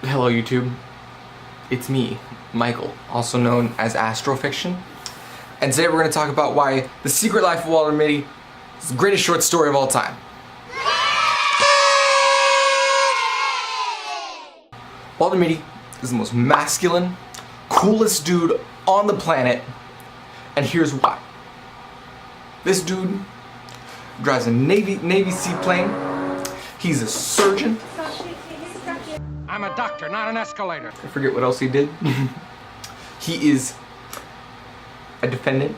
Hello YouTube, it's me, Michael, also known as Astrofiction, and today we're going to talk about why The Secret Life of Walter Mitty is the greatest short story of all time. Walter Mitty is the most masculine, coolest dude on the planet, and here's why. This dude drives a Navy seaplane, he's a surgeon. I'm a doctor, not an escalator. I forget what else he did. He is a defendant,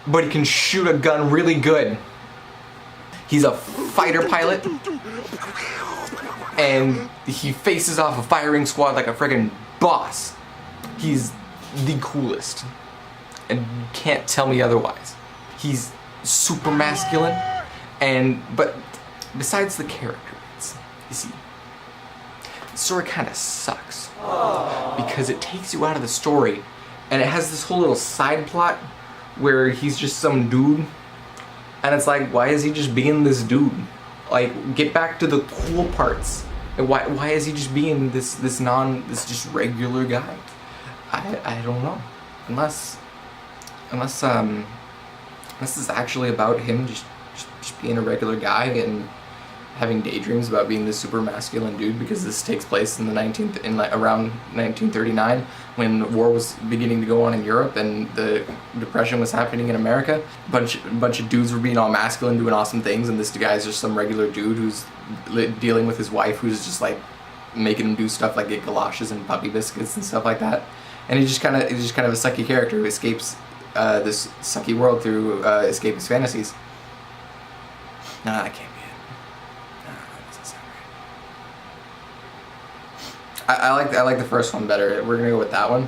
but he can shoot a gun really good. He's a fighter pilot, and he faces off a firing squad like a friggin' boss. He's the coolest, and you can't tell me otherwise. He's super masculine, but besides the character, you see, the story kind of sucks because it takes you out of the story, and it has this whole little side plot where he's just some dude, and it's like, why is he just being this dude? Like, get back to the cool parts. And why is he just being this just regular guy? I don't know. Unless it's actually about him just being a regular guy and having daydreams about being this super masculine dude, because this takes place in around 1939 when war was beginning to go on in Europe and the Depression was happening in America. Bunch of dudes were being all masculine, doing awesome things, and this guy's just some regular dude who's dealing with his wife, who's just like making him do stuff like get galoshes and puppy biscuits and stuff like that. And he's just kind of a sucky character who escapes this sucky world through escape his fantasies. Nah, that can't be it. Nah, that doesn't sound right. I like the first one better. We're gonna go with that one.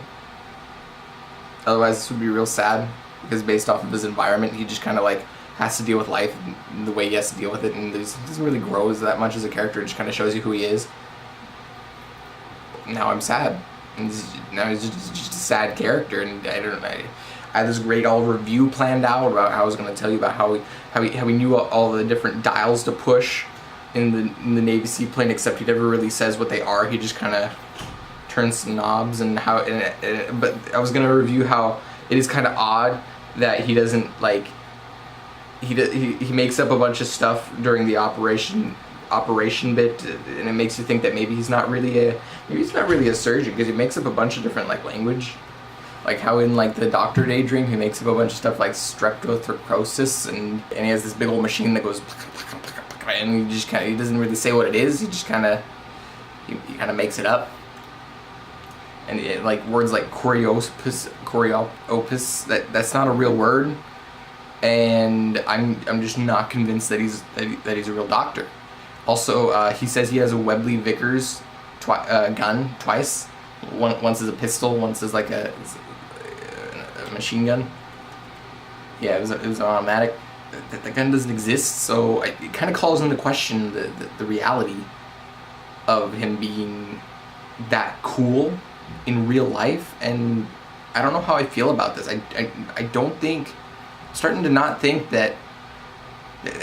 Otherwise, this would be real sad, because based off of his environment, he just kind of like has to deal with life the way he has to deal with it, and doesn't really grow that much as a character. It just kind of shows you who he is. Now I'm sad. And now he's just a sad character, and I had this great review planned out about how I was going to tell you about how he knew all the different dials to push in the Navy seaplane, except he never really says what they are. He just kind of turns some knobs, and but I was going to review how it is kind of odd that he doesn't like he makes up a bunch of stuff during the operation bit, and it makes you think that maybe he's not really a surgeon, because he makes up a bunch of different like language, like how in like the Doctor Daydream he makes up a bunch of stuff like streptothrombosis, and he has this big old machine that goes and he doesn't really say what it is. He just kind of makes it up, and like words like choreopus, that's not a real word, and I'm just not convinced that he's a real doctor. Also, he says he has a Webley Vickers gun twice. Once as a pistol, once as like a machine gun. Yeah, it was an automatic. That gun doesn't exist, so it kind of calls into question the reality of him being that cool in real life. And I don't know how I feel about this. I don't think, I'm starting to not think that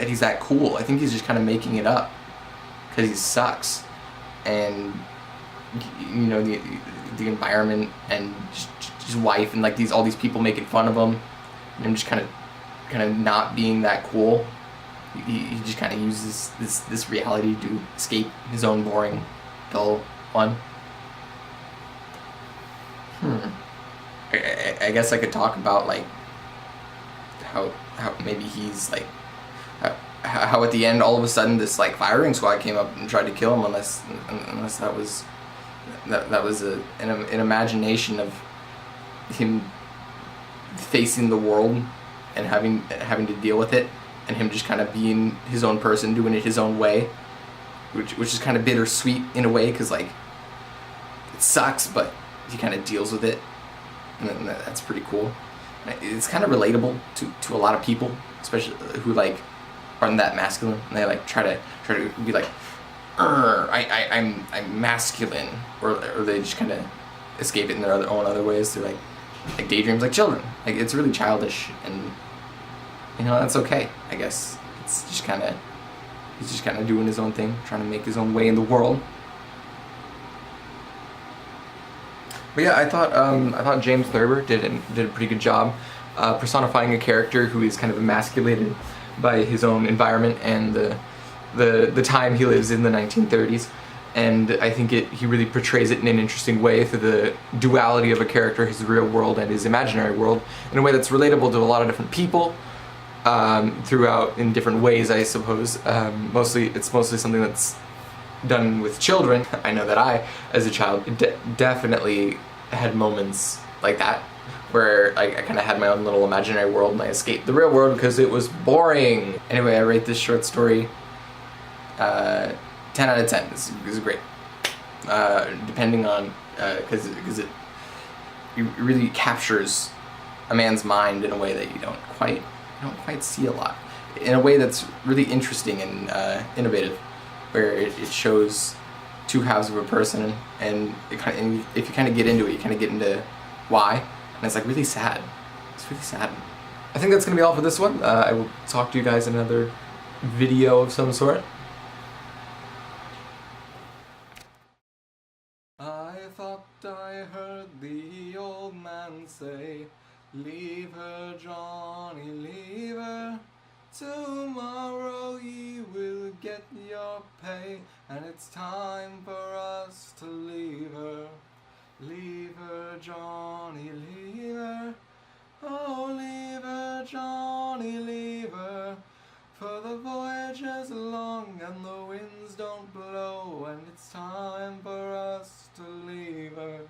he's that cool. I think he's just kind of making it up because he sucks, and you know, the environment and just his wife and like all these people making fun of him, and him just kind of not being that cool. He just kind of uses this reality to escape his own boring, dull fun. I guess I could talk about like how maybe he's like how at the end all of a sudden this like firing squad came up and tried to kill him, unless that was an imagination of him facing the world and having to deal with it, and him just kind of being his own person, doing it his own way, which is kind of bittersweet in a way, because like it sucks, but he kind of deals with it, and that's pretty cool. It's kind of relatable to a lot of people, especially who like aren't that masculine, and they like try to be like, I'm masculine, or they just kind of escape it in their own other ways through like daydreams, like children. Like, it's really childish, and you know, that's okay, I guess. It's just kind of He's just kind of doing his own thing, trying to make his own way in the world. But yeah, I thought James Thurber did a pretty good job personifying a character who is kind of emasculated by his own environment and the time he lives in, the 1930s. And I think he really portrays it in an interesting way through the duality of a character, his real world and his imaginary world, in a way that's relatable to a lot of different people throughout in different ways, I suppose. It's mostly something that's done with children. I know that I, as a child, definitely had moments like that, where I kind of had my own little imaginary world and I escaped the real world because it was boring. Anyway, I rate this short story 10 out of 10. This is great. Depending on, because it really captures a man's mind in a way that you don't quite see a lot. In a way that's really interesting and innovative, where it shows two halves of a person, and if you kind of get into it, you kind of get into why, and it's like really sad. It's really sad. I think that's gonna be all for this one. I will talk to you guys in another video of some sort. I thought I heard the old man say, "Leave her, Johnny, leave her. Tomorrow you will get your pay, and it's time for us to leave her. Leave her, Johnny, leave her. Oh, leave her, Johnny, leave her. For the voyage is long and the winds don't blow, and it's time for us to leave her."